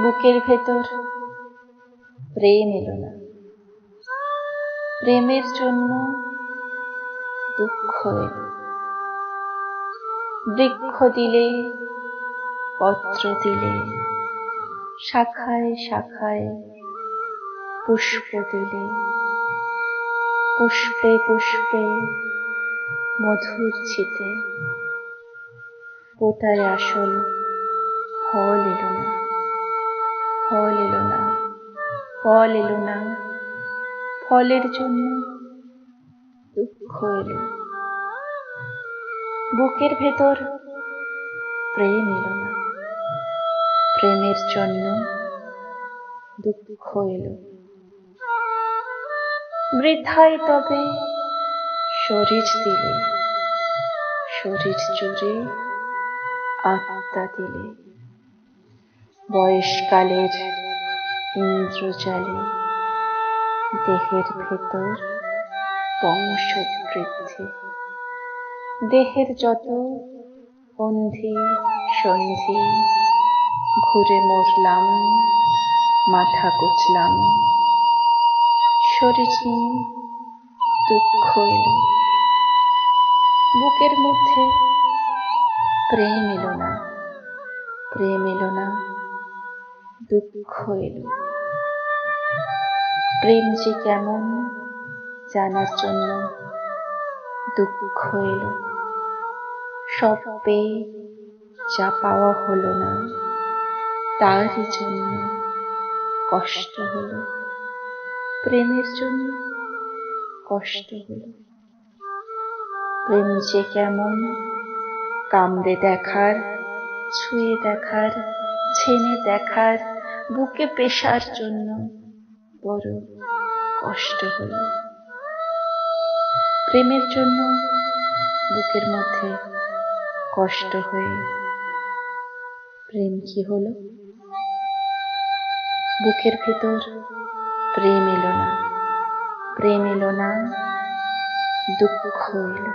বুকের ভেতর প্রেম এলো না, প্রেমের জন্য দুঃখ এলো। বৃক্ষ দিলে, পত্র দিলে, শাখায় শাখায় পুষ্প দিলে, পুষ্পে পুষ্পে মধুর ছিটে পোতায় আসল ফল এলো না, ফল এলো না, ফল এলো না, ফলের জন্য দুঃখ এলো। বুকের ভেতর প্রেম এলো না, প্রেমের জন্য দুঃখ এলো। বৃথাই তবে শরীর দিলে, শরীর জুড়ে আত্মা দিলে, বয়সকালের ইন্দ্রজালে দেহের ভেতর বংশবৃদ্ধি। দেহের যত বন্ধি সন্ধি ঘুরে মরলাম, মাথা কুচলাম, শরীর নিয়ে দুঃখ এলো। বুকের মধ্যে প্রেম এলো না, প্রেম এলো না, দুঃখ এলো। প্রেম যে কেমন জানার জন্য দুঃখ এলো। সব পেয়ে যা পাওয়া হলো না, তারই জন্য কষ্ট হলো। প্রেমের জন্য কষ্ট হলো। প্রেম যে কেমন কামড়ে দেখার, ছুঁয়ে দেখার, ছেনে দেখার, বুকে পেশার জন্য বড় কষ্ট হলো। প্রেমের জন্য বুকের মধ্যে কষ্ট হয়ে প্রেম কি হলো? বুকের ভেতর প্রেম এলো না, প্রেম এলো না, দুঃখ এলো।